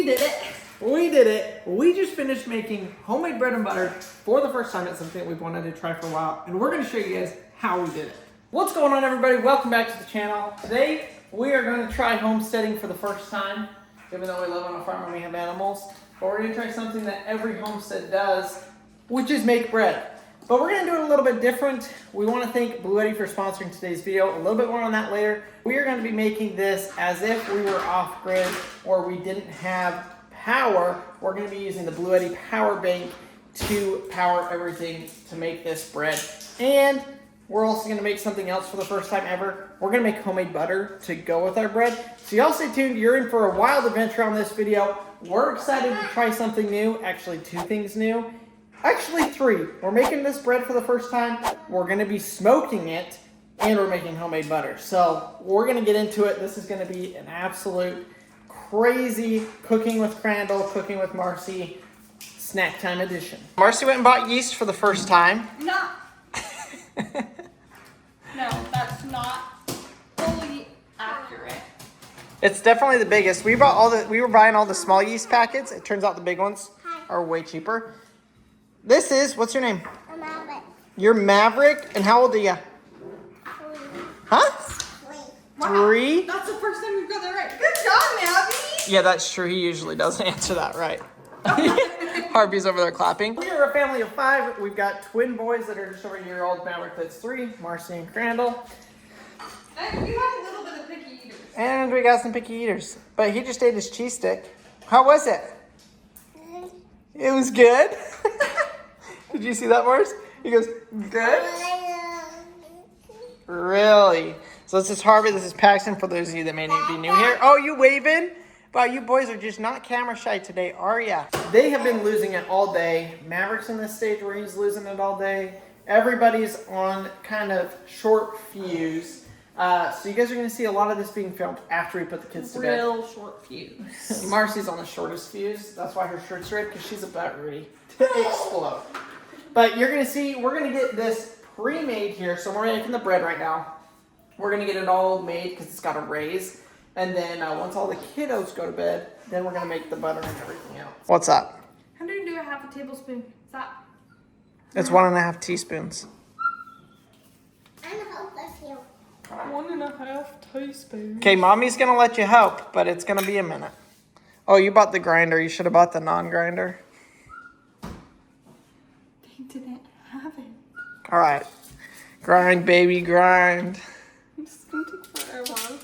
We did it. We did it. We just finished making homemade bread and butter for the first time. It's something we've wanted to try for a while, and we're going to show you guys how we did it. What's going on, everybody? Welcome back to the channel. Today, we are going to try homesteading for the first time, even though we live on a farm and we have animals. But we're going to try something that every homestead does, which is make bread. But we're going to do it a little bit different. We want to thank Blue Eddy for sponsoring today's video. A little bit more on that later. We are going to be making this as if we were off grid or we didn't have power. We're going to be using the Blue Eddy power bank to power everything to make this bread. And we're also going to make something else for the first time ever. We're going to make homemade butter to go with our bread. So y'all stay tuned. You're in for a wild adventure on this video. We're excited to try something new. Actually, 2 things new. Actually 3. We're making this bread for the first time. We're going to be smoking it. And we're making homemade butter. So we're going to get into it. This is going to be an absolute crazy cooking with Crandall, cooking with Marcy, snack time edition. Marcy went and bought yeast for the first time. No. No, that's not fully accurate. It's definitely the biggest. We were buying all the small yeast packets. It turns out the big ones are way cheaper. This is, what's your name? I'm Maverick. You're Maverick, and how old are you? 3. Huh? 3. Wow. 3? That's the first time you've got that right. Good job, Nabby. Yeah, that's true. He usually doesn't answer that right. Harvey's over there clapping. We are a family of 5. We've got twin boys that are just over a year old. Maverick, that's 3. Marcy and Crandall. And you have a little bit of picky eaters. And we got some picky eaters. But he just ate his cheese stick. How was it? It was good? Did you see that, Mars? He goes, good? Really? So this is Harvey, this is Paxton, for those of you that may be new here. Oh, you waving? Wow, you boys are just not camera shy today, are ya? They have been losing it all day. Maverick's in this stage where he's losing it all day. Everybody's on kind of short fuse. So you guys are going to see a lot of this being filmed after we put the kids to bed. Real short fuse. Marcy's on the shortest fuse. That's why her shirt's red, because she's about ready to explode. But you're going to see, we're going to get this pre-made here. So we're making the bread right now. We're going to get it all made because it's got a raise. And then once all the kiddos go to bed, then we're going to make the butter and everything else. What's up? How do you do a half a tablespoon? Is that? It's 1.5 teaspoons. I'm help with you. 1.5 teaspoons. Okay, Mommy's going to let you help, but it's going to be a minute. Oh, you bought the grinder. You should have bought the non-grinder. They didn't have it. All right. Grind, baby, grind. It's going to take forever.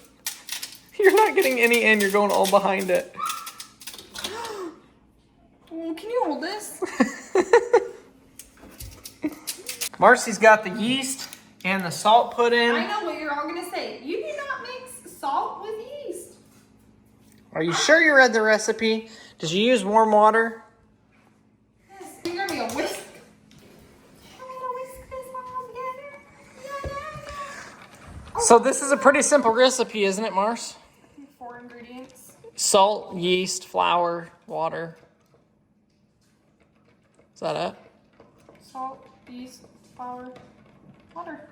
You're not getting any in. You're going all behind it. Well, can you hold this? Marcy's got the yeast and the salt put in. I know what you're all going to say. You do not mix salt with yeast. Are you sure you read the recipe? Did you use warm water? Yes, you're going to be a whisk. I'm going to whisk this all together. Yeah. So this is a pretty simple recipe, isn't it, Mars? 4 ingredients. Salt, yeast, flour, water. Is that it? Salt, yeast, flour, water.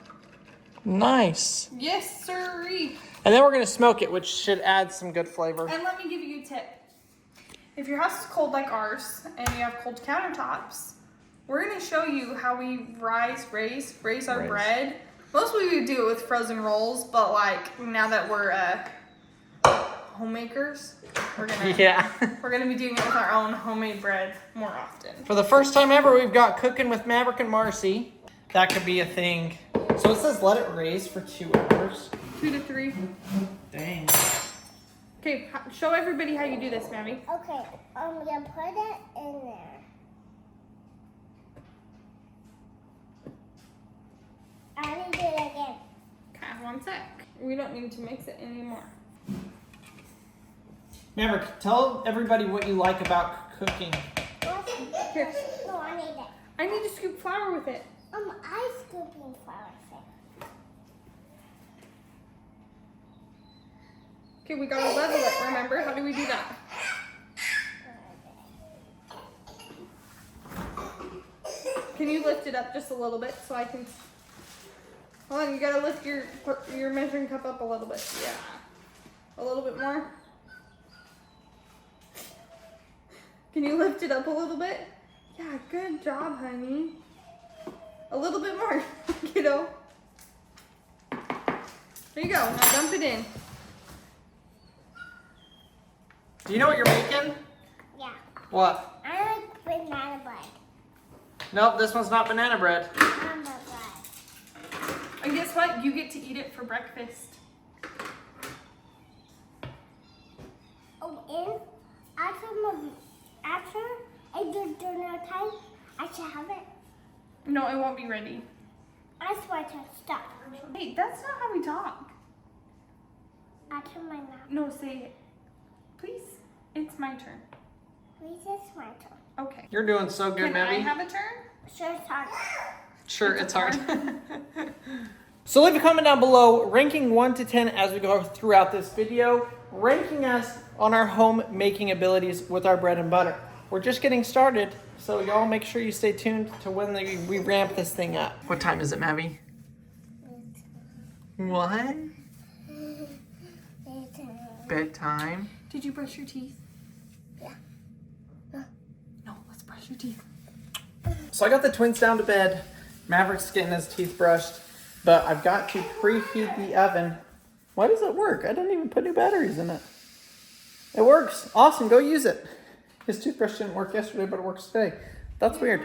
Nice. Yes, sirree. And then we're going to smoke it, which should add some good flavor. And let me give you a tip. If your house is cold like ours and you have cold countertops, we're going to show you how we raise our bread. Mostly we do it with frozen rolls, but like now that we're homemakers, we're gonna be doing it with our own homemade bread more often. For the first time ever, we've got cooking with Maverick and Marcy. That could be a thing. So it says let it raise for 2 hours. 2 to 3. Dang. Okay, show everybody how you do this, Mammy. Okay, I'm gonna put it in there. I need to do it again. Okay, 1 sec. We don't need to mix it anymore. Maverick, tell everybody what you like about cooking. Here. No, I need it. I need to scoop flour with it. I scooping flour thing. Okay, we gotta level it, remember? How do we do that? Can you lift it up just a little bit so I can... Hold on, you gotta lift your measuring cup up a little bit. Yeah. A little bit more. Can you lift it up a little bit? Yeah, good job, honey. A little bit more, kiddo. There you go. Now dump it in. Do you know what you're making? Yeah. What? I like banana bread. Nope, this one's not banana bread. Banana bread. And guess what? You get to eat it for breakfast. Oh, and after I do dinner time, I should have it. No, it won't be ready. I swear to stop. Hey, that's not how we talk. After my mouth. No, say it. Please, it's my turn. Please, it's my turn. Okay. You're doing so good, Can I Maddie. have a turn? Sure, it's hard. Sure, it's hard. So leave a comment down below, ranking 1 to 10 as we go throughout this video, ranking us on our home making abilities with our bread and butter. We're just getting started, so y'all make sure you stay tuned to when we ramp this thing up. What time is it, Maddie? What? Bedtime. Did you brush your teeth? Yeah. No, let's brush your teeth. So I got the twins down to bed. Maverick's getting his teeth brushed, but I've got to preheat the oven. Why does it work? I didn't even put new batteries in it. It works. Awesome. Go use it. His toothbrush didn't work yesterday, but it works today. That's weird.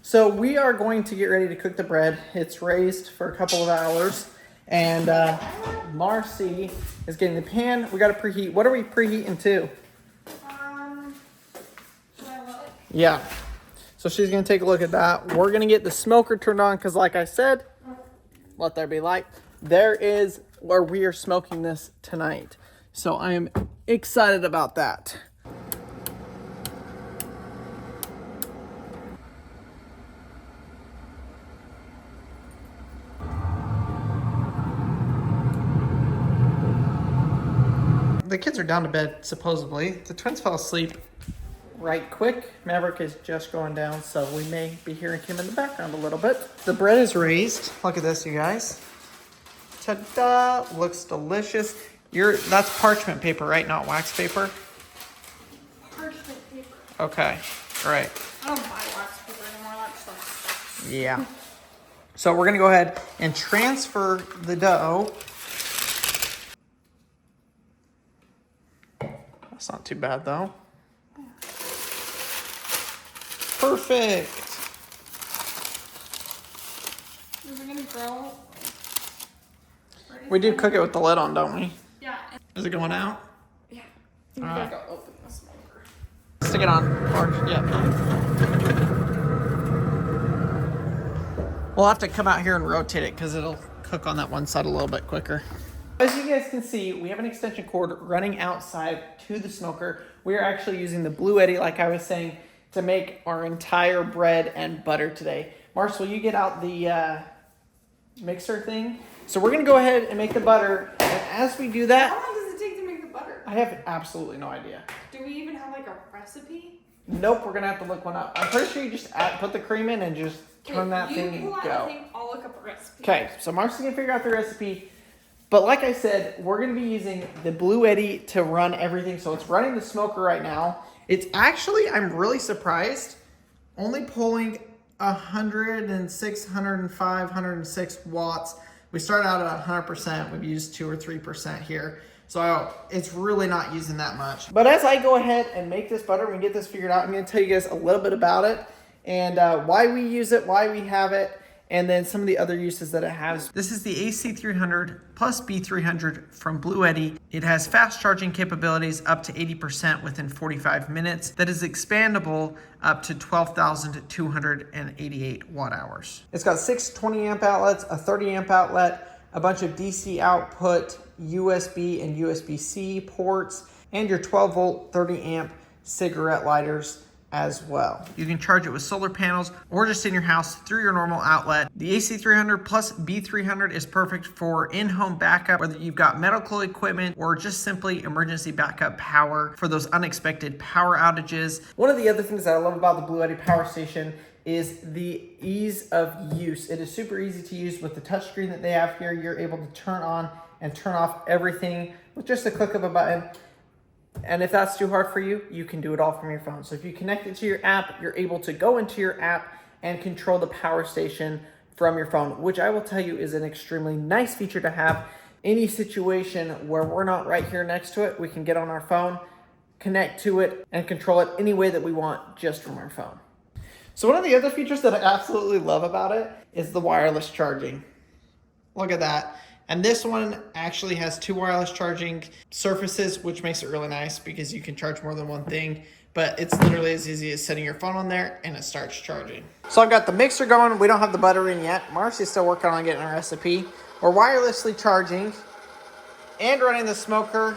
So we are going to get ready to cook the bread. It's raised for a couple of hours. And Marcy is getting the pan. We got to preheat. What are we preheating to? Should I look? Yeah. So she's going to take a look at that. We're going to get the smoker turned on because like I said, let there be light. There is where we are smoking this tonight. So I am excited about that. The kids are down to bed, supposedly. The twins fell asleep right quick. Maverick is just going down, so we may be hearing him in the background a little bit. The bread is raised. Look at this, you guys. Ta-da! Looks delicious. That's parchment paper, right? Not wax paper? Parchment paper. Okay, all right. I don't buy wax paper anymore. That stuff. Yeah. So we're gonna go ahead and transfer the dough. That's not too bad though. Perfect. Is it gonna grow? We do cook it with the lid on, don't we? Yeah. Is it going out? Yeah. All I'm right. gonna go open the smoker. Stick it on. Yeah. We'll have to come out here and rotate it because it'll cook on that one side a little bit quicker. As you guys can see, we have an extension cord running outside to the smoker. We are actually using the Blue Eddy, like I was saying, to make our entire bread and butter today. Mars, will you get out the mixer thing? So we're gonna go ahead and make the butter. And as we do How that, long does it take to make the butter? I have absolutely no idea. Do we even have like a recipe? Nope, we're gonna have to look one up. I'm pretty sure you just put the cream in and just turn that thing and pull out go. the thing, I'll look up a recipe. Okay, so Marcy's gonna figure out the recipe. But like I said, we're gonna be using the Blue Eddy to run everything. So it's running the smoker right now. It's actually, I'm really surprised, only pulling 106, 105, 106 watts. We started out at 100%. We've used 2 or 3% here. So it's really not using that much. But as I go ahead and make this butter and we get this figured out, I'm gonna tell you guys a little bit about it and why we use it, why we have it, and then some of the other uses that it has. This is the AC300 plus B300 from Blue Eddy. It has fast charging capabilities up to 80% within 45 minutes. That is expandable up to 12,288 watt hours. It's got 6 20 amp outlets, a 30 amp outlet, a bunch of DC output, USB and USB-C ports, and your 12 volt, 30 amp cigarette lighters as well. You can charge it with solar panels or just in your house through your normal outlet. The AC300 plus B300 is perfect for in-home backup, whether you've got medical equipment or just simply emergency backup power for those unexpected power outages. One of the other things that I love about the Blue Eddy power station is the ease of use. It is super easy to use with the touchscreen that they have here. You're able to turn on and turn off everything with just a click of a button. And if that's too hard for you, you can do it all from your phone. So if you connect it to your app, you're able to go into your app and control the power station from your phone, which I will tell you is an extremely nice feature to have. Any situation where we're not right here next to it, we can get on our phone, connect to it, and control it any way that we want just from our phone. So one of the other features that I absolutely love about it is the wireless charging. Look at that. And this one actually has 2 wireless charging surfaces, which makes it really nice because you can charge more than one thing. But it's literally as easy as setting your phone on there and it starts charging. So I've got the mixer going. We don't have the butter in yet. Marcy's still working on getting a recipe. We're wirelessly charging and running the smoker.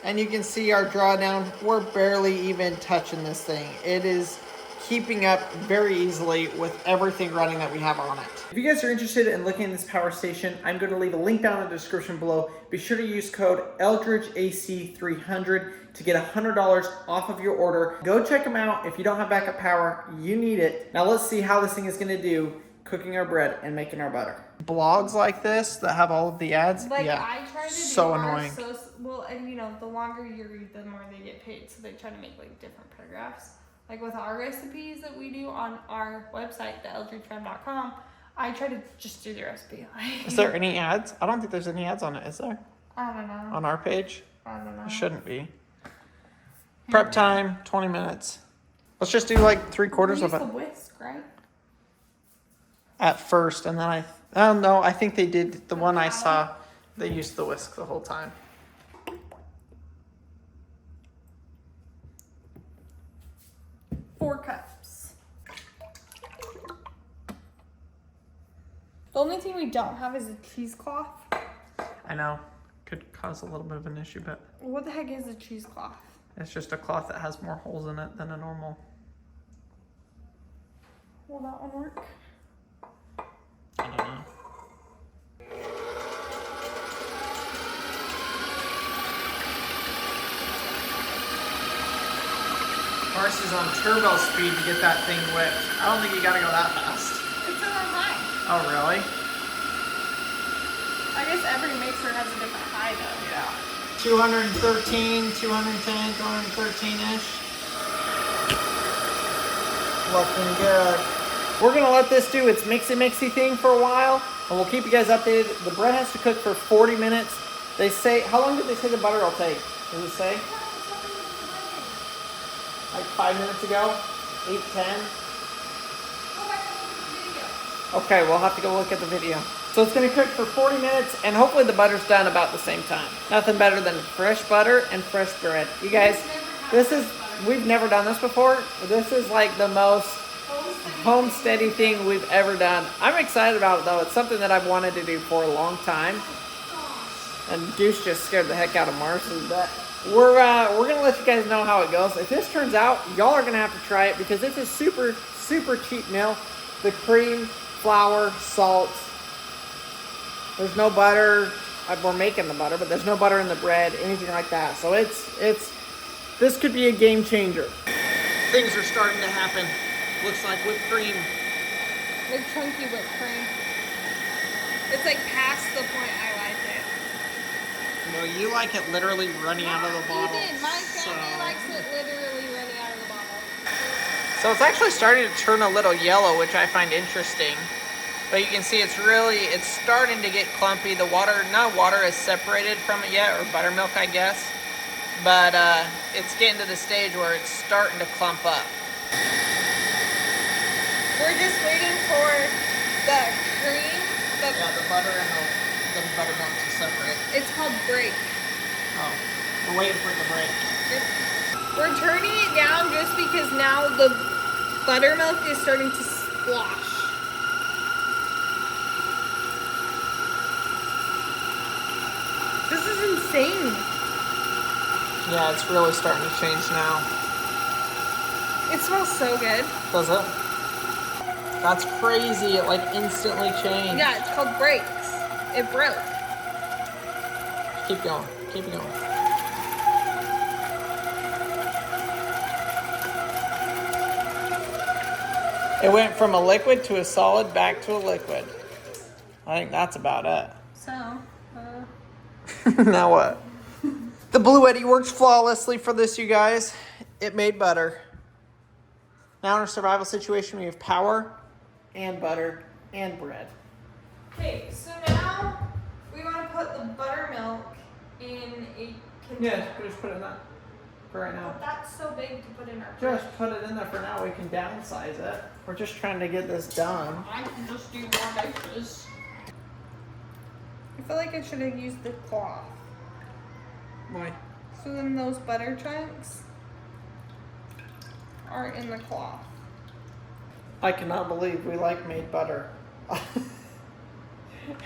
And you can see our drawdown. We're barely even touching this thing. It is keeping up very easily with everything running that we have on it. If you guys are interested in looking at this power station, I'm going to leave a link down in the description below. Be sure to use code EldredgeAC300 to get $100 off of your order. Go check them out. If you don't have backup power, you need it. Now let's see how this thing is going to do cooking our bread and making our butter. Blogs like this that have all of the ads, Like, yeah, I try to so do annoying. ours well, and you know, the longer you read, the more they get paid. So they try to make like different paragraphs. Like with our recipes that we do on our website, the.eldrege.fam, I try to just do the recipe. Is there any ads? I don't think there's any ads on it, is there? I don't know. On our page? I don't know. It shouldn't be. Prep time, 20 minutes. Let's just do like 3/4 of it. The whisk, right? At first, and then oh no, I think they did, the one I saw, they used the whisk the whole time. Four cups. The only thing we don't have is a cheesecloth. I know, could cause a little bit of an issue, but What the heck is a cheesecloth? it's just a cloth that has more holes in it than a normal. Will that one work? I don't know. Marcy's on turbo speed to get that thing whipped. I don't think you gotta go that fast. It's in our high. Oh, really? I guess every mixer has a different high though. Yeah. 213, 210, 213-ish. Looking good. We're gonna let this do its mixy thing for a while, and we'll keep you guys updated. The bread has to cook for 40 minutes. They say, how long did they say the butter will take? Does it say? Like 5 minutes ago? 8, 10? Okay, we'll have to go look at the video. So it's gonna cook for 40 minutes, and hopefully the butter's done about the same time. Nothing better than fresh butter and fresh bread. You guys, we've never done this before. This is like the most homesteading thing we've ever done. I'm excited about it though. It's something that I've wanted to do for a long time. And Goose just scared the heck out of Marcy, but we're gonna let you guys know how it goes. If this turns out, y'all are gonna have to try it because it's a super cheap meal. The cream, flour, salt. There's no butter. We're making the butter, but there's no butter in the bread, anything like that. So this could be a game changer. Things are starting to happen. Looks like whipped cream. Like chunky whipped cream. It's like past the point I like it. No, you like it literally running out of the bottle. Even my family likes it literally running out of the bottle. So it's actually starting to turn a little yellow, which I find interesting. But you can see it's starting to get clumpy. The water, no water is separated from it yet, or buttermilk, I guess. But it's getting to the stage where it's starting to clump up. We're just waiting for the cream. Yeah, the butter and the buttermilk to separate. It's called break. Oh, we're waiting for it to break. We're turning it down just because now the buttermilk is starting to splosh. This is insane. Yeah, it's really starting to change now. It smells so good. Does it? That's crazy. It like instantly changed. Yeah, it's called breaks. It broke. Keep going. Keep it going. It went from a liquid to a solid back to a liquid. I think that's about it. So, Now what? The Blue Eddy worked flawlessly for this, you guys. It made butter. Now in a survival situation, we have power and butter and bread. Okay, so now we want to put the buttermilk in a container. Yeah, just put it in that for right now. But that's so big to put in our Just put it in there for now. We can downsize it. We're just trying to get this done. I can just do more dishes. I feel like I should have used the cloth. Why? So then those butter chunks are in the cloth. I cannot believe we made butter.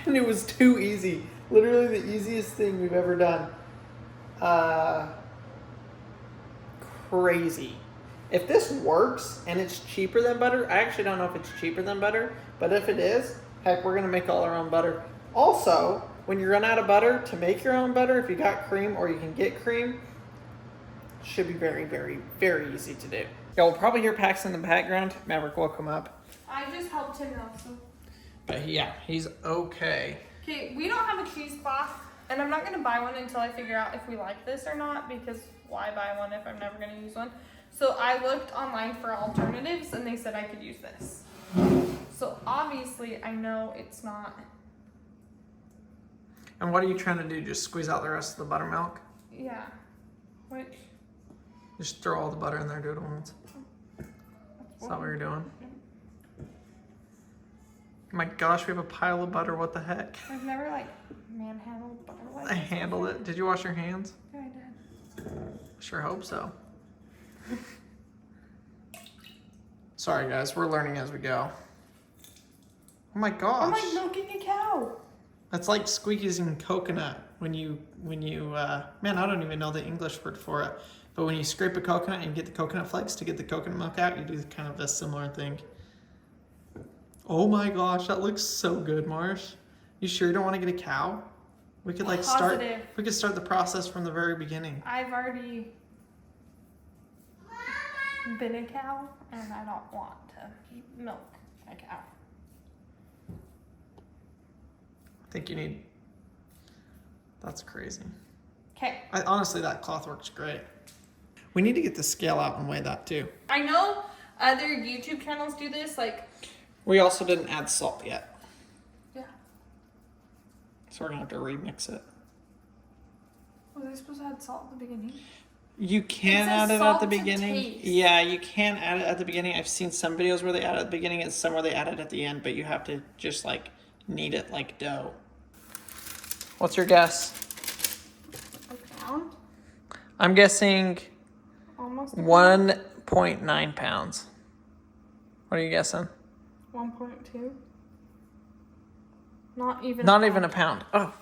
And it was too easy. Literally the easiest thing we've ever done. Crazy. If this works and it's cheaper than butter, I actually don't know if it's cheaper than butter, but if it is, heck, we're gonna make all our own butter. Also, when you run out of butter, to make your own butter, if you got cream or you can get cream, should be very, very, very easy to do. Y'all will probably hear Pax in the background. Maverick will come up. I just helped him out, so. But yeah, he's okay. Okay, we don't have a cheesecloth, and I'm not gonna buy one until I figure out if we like this or not, because why buy one if I'm never gonna use one? So I looked online for alternatives, and they said I could use this. So obviously, I know it's not. And what are you trying to do? Just squeeze out the rest of the buttermilk? Yeah. Which? Just throw all the butter in there, do it once. Is that what you're doing? My gosh, we have a pile of butter. What the heck? I've never manhandled butter like I this handled before. it. Did you wash your hands? Yeah, I did. Sure hope so. Sorry guys, we're learning as we go. Oh my gosh. I'm like milking a cow. That's like squeezing coconut when you man, I don't even know the English word for it. But when you scrape a coconut and get the coconut flakes to get the coconut milk out, you do kind of a similar thing. Oh my gosh, that looks so good, Marsh. You sure you don't want to get a cow? We could start the process from the very beginning. I've already been a cow, and I don't want to milk a cow. I think you need. That's crazy. Okay. Honestly, that cloth works great. We need to get the scale out and weigh that too. I know other YouTube channels do this, like. We also didn't add salt yet. Yeah. So we're gonna have to remix it. Was I supposed to add salt at the beginning? You can add it at salt the to beginning. taste. Yeah, you can add it at the beginning. I've seen some videos where they add it at the beginning and some where they add it at the end, but you have to just knead it like dough. What's your guess? A pound? I'm guessing Almost. 1.9 pounds. What are you guessing? 1.2. Not even. Not even a pound. Oh,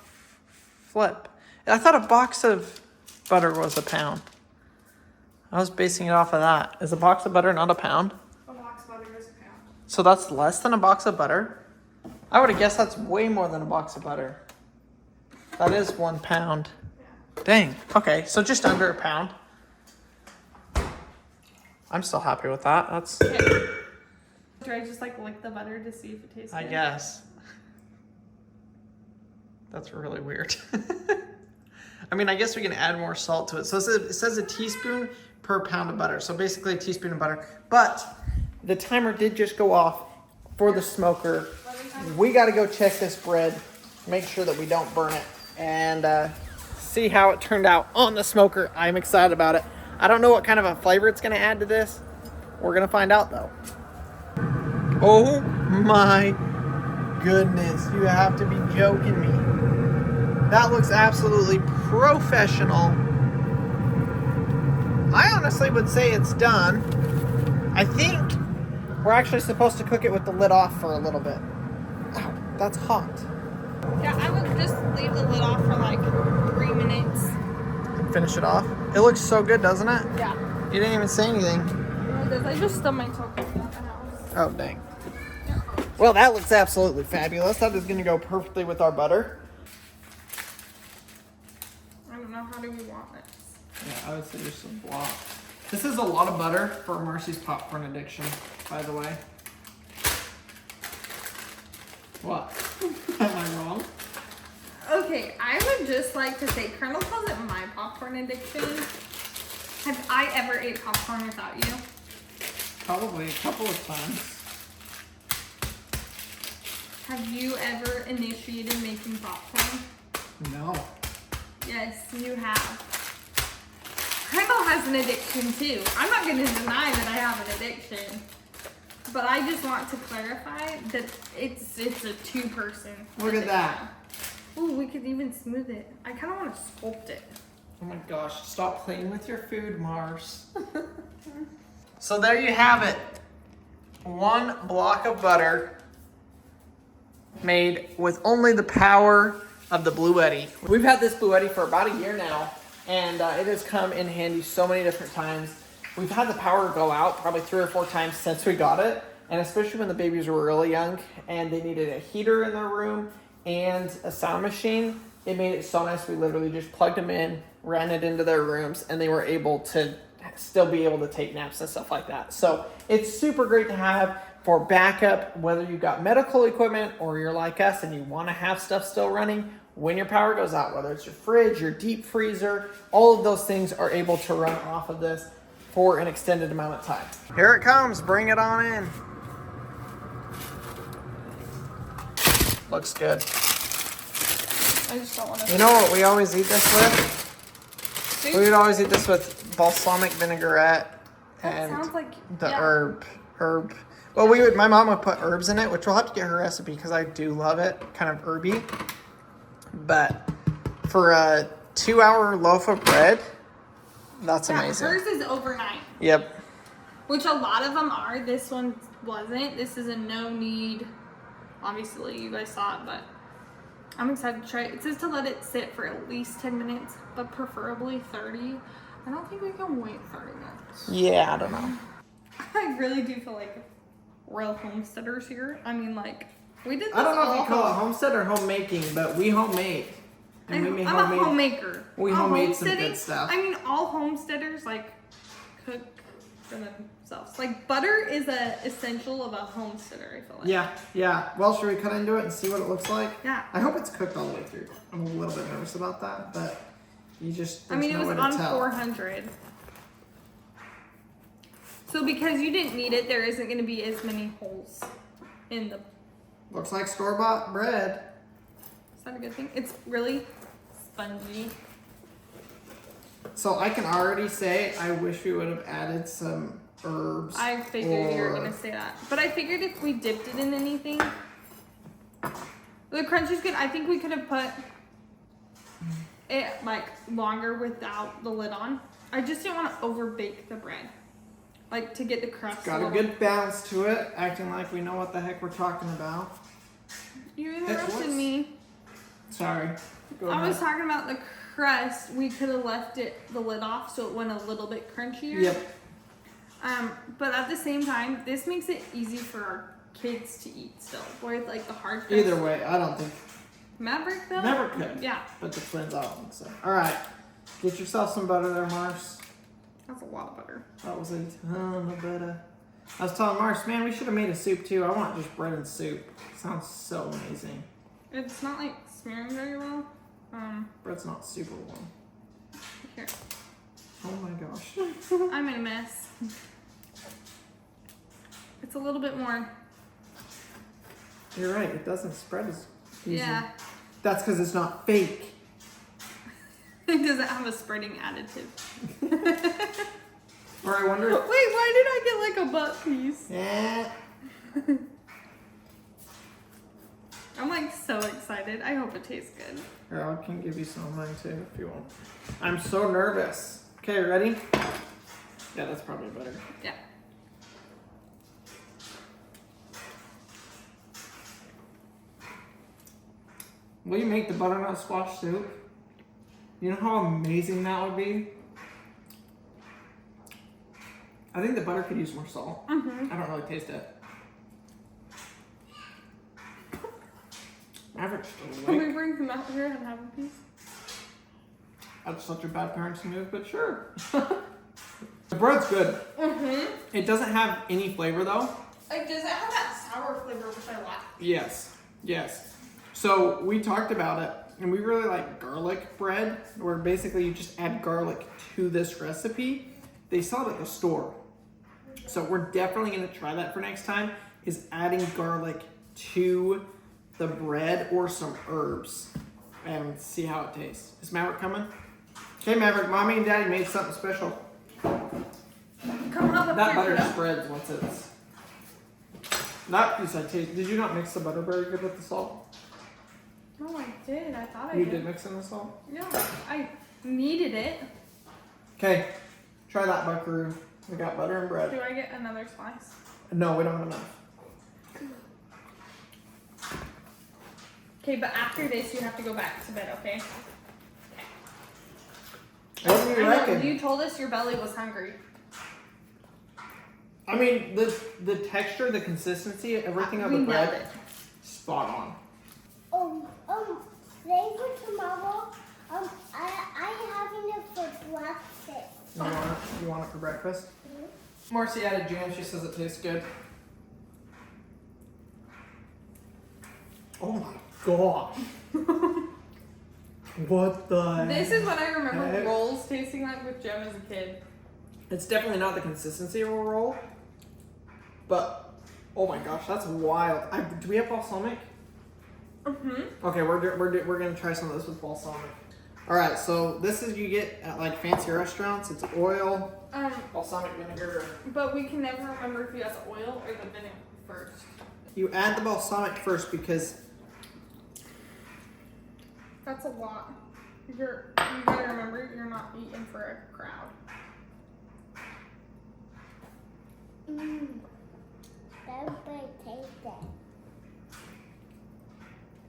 flip. I thought a box of butter was a pound. I was basing it off of that. Is a box of butter not a pound? A box of butter is a pound. So that's less than a box of butter? I would have guessed that's way more than a box of butter. That is 1 pound. Yeah. Dang. Okay, so just under a pound. I'm still happy with that. That's. Okay. Do I just lick the butter to see if it tastes I good? guess. That's really weird. I mean, I guess we can add more salt to it. So it says a teaspoon per pound of butter. So basically a teaspoon of butter. But the timer did just go off for the smoker. We got to go check this bread, make sure that we don't burn it, and see how it turned out on the smoker. I'm excited about it. I don't know what kind of a flavor it's going to add to this. We're going to find out though. Oh my goodness. You have to be joking me. That looks absolutely professional. I honestly would say it's done. I think we're actually supposed to cook it with the lid off for a little bit. Ow, that's hot. Yeah, I would just leave the lid off for 3 minutes. Finish it off. It looks so good, doesn't it? Yeah. You didn't even say anything. No, it does. I just stubbed my toe at the house. Oh, dang. Well, that looks absolutely fabulous. That is going to go perfectly with our butter. I don't know, how do we want this? Yeah, I would say just a block. This is a lot of butter for Marcy's popcorn addiction, by the way. What? Am I wrong? Okay, I would just like to say, Colonel calls it my popcorn addiction. Have I ever ate popcorn without you? Probably a couple of times. Have you ever initiated making popcorn? No. Yes, you have. Colonel has an addiction too. I'm not going to deny that I have an addiction. But I just want to clarify that it's a two-person. Look at that. Ooh, we could even smooth it. I kind of want to sculpt it. Oh my gosh, stop playing with your food, Mars. So there you have it. 1 block of butter made with only the power of the Bluetti. We've had this Bluetti for about a year now, and it has come in handy so many different times. We've had the power go out probably 3 or 4 times since we got it, and especially when the babies were really young and they needed a heater in their room and a sound machine. It made it so nice. We literally just plugged them in, ran it into their rooms, and they were able to still be able to take naps and stuff like that. So it's super great to have for backup, whether you've got medical equipment or you're like us and you want to have stuff still running when your power goes out, whether it's your fridge, your deep freezer, all of those things are able to run off of this for an extended amount of time. Here it comes, bring it on in. Looks good. I just don't want to. You know what we always eat this with? Soup? We would always eat this with balsamic vinaigrette That and sounds like the yeah. herb. Well, my mom would put herbs in it, which we'll have to get her recipe because I do love it, kind of herby. But for a 2-hour loaf of bread, that's amazing. Hers is overnight. Yep. Which a lot of them are. This one wasn't. This is a no need. Obviously, you guys saw it, but I'm excited to try it. It says to let it sit for at least 10 minutes, but preferably 30. I don't think we can wait 30 minutes. Yeah, I don't know. I really do feel like real homesteaders here. I mean, like, we did this I don't know if you all call it home. homestead or homemaking, but we homemade. And we made I'm a homemaker. We All homemade some homesteading- good stuff. I mean, all homesteaders like cook for themselves. Like butter is a essential of a homesteader. I feel like. Yeah. Well, should we cut into it and see what it looks like? Yeah. I hope it's cooked all the way through. I'm a little bit nervous about that, but you just. I mean, it no was way to on tell. 400. So because you didn't need it, there isn't going to be as many holes in the. Looks like store-bought bread. Is that a good thing? It's really spongy. So I can already say I wish we would have added some herbs. I figured you were going to say that. But I figured if we dipped it in anything, the crunchy's good. I think we could have put it like longer without the lid on. I just didn't want to over bake the bread. Like to get the crust. Got a good bounce to it, acting like we know what the heck we're talking about. You interrupted me. Sorry. Go I was ahead. talking about the crust. We could have left the lid off so it went a little bit crunchier. Yep. But at the same time, this makes it easy for our kids to eat still. Where like the hard crust. Either way, I don't think. Maverick though? Never could. Yeah. But the twins, I don't think so. Alright. Get yourself some butter there, Mars. That's a lot of butter. That was a ton of butter. I was telling Mars, man, we should have made a soup too. I want just bread and soup. Sounds so amazing. It's not like smearing very well. Bread's not super warm. Here. Oh my gosh. I'm in a mess. It's a little bit more. You're right, it doesn't spread as easy. Yeah. That's because it's not fake. It doesn't have a spreading additive. Or I wonder Wait, why did I get like a butt piece? Yeah. I'm like so excited. I hope it tastes good. Here, I can give you some of mine too if you want. I'm so nervous. Okay, ready? Yeah, that's probably better. Yeah. Will you make the butternut squash soup? You know how amazing that would be? I think the butter could use more salt. Mm-hmm. I don't really taste it. Maverick's still Can awake. we bring them out here and have a piece? That's such a bad parenting move, but sure. The bread's good. Mm-hmm. It doesn't have any flavor though. Like, does it have that sour flavor which I like? Yes. So we talked about it. and we really like garlic bread, where basically you just add garlic to this recipe. They sell it at the store. So we're definitely gonna try that for next time, is adding garlic to the bread or some herbs and see how it tastes. Is Maverick coming? Okay, Maverick, Mommy and Daddy made something special. Come on up That here, butter kiddo. spreads once it's... That piece I taste. Did you not mix the butter very good with the salt? No, I did. I thought I You did. did mix in the salt? Yeah, I needed it. Okay, try that, buckaroo. We got butter and bread. Do I get another slice? No, we don't have enough. Okay, but after this, you have to go back to bed, okay? What do you I know, reckon? you told us your belly was hungry. I mean, the texture, the consistency, everything of We the nailed bread, it. spot on. Today for tomorrow, I having it for breakfast. You want it for breakfast? Marcy added jam. She says it tastes good. Oh my gosh. What the This is what I remember heck? rolls tasting like with Jem as a kid. It's definitely not the consistency of a roll, but oh my gosh, that's wild. Do we have balsamic? Mm-hmm. Okay, we're gonna try some of this with balsamic. All right, so this is you get at like fancy restaurants. It's oil, balsamic vinegar. But we can never remember if you have the oil or the vinegar first. You add the balsamic first because That's a lot. You gotta remember you're not eating for a crowd. Everybody taste it.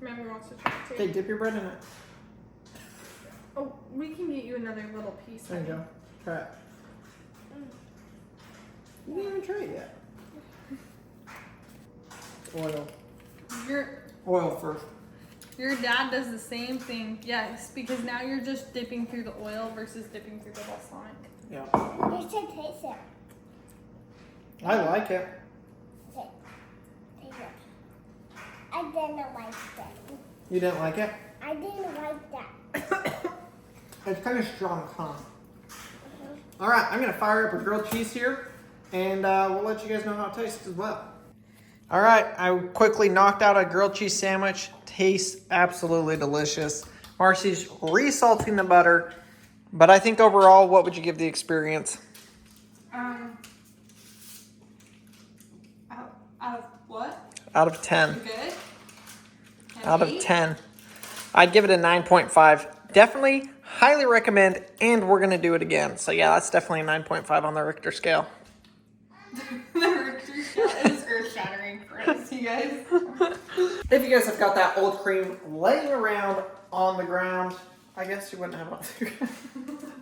Maybe wants to try it too. okay, dip your bread in it. Oh, we can get you another little piece. There you go. Try it. You didn't even try it yet. Oil. Oil first. Your dad does the same thing. Yes, because now you're just dipping through the oil versus dipping through the balsamic. Yeah. You should taste it. I like it. Okay. Taste it. I didn't like that. You didn't like it? I didn't like that. It's kind of strong, huh? All right, I'm gonna fire up a grilled cheese here, and we'll let you guys know how it tastes as well. All right, I quickly knocked out a grilled cheese sandwich. Tastes absolutely delicious. Marcy's resalting the butter, but I think overall, what would you give the experience? Out of what? Out of 10. Good? Out of 10. I'd give it a 9.5. Definitely, highly recommend, and we're gonna do it again. So yeah, that's definitely a 9.5 on the Richter scale. The Richter scale is earth-shattering for us, you guys. If you guys have got that old cream laying around on the ground, I guess you wouldn't have it on the ground.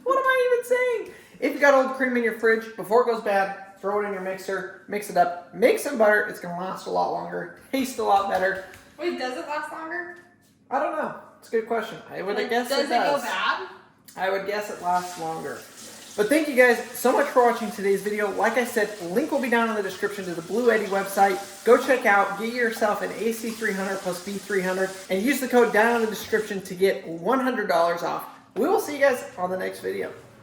What am I even saying? If you got old cream in your fridge, before it goes bad, throw it in your mixer, mix it up, make some butter. It's gonna last a lot longer, taste a lot better. Wait, does it last longer? I don't know. It's a good question. I would guess does it does. Does it go bad? I would guess it lasts longer. But thank you guys so much for watching today's video. Like I said, link will be down in the description to the Blue Eddy website. Go check out, get yourself an AC300 plus B300, and use the code down in the description to get $100 off. We will see you guys on the next video.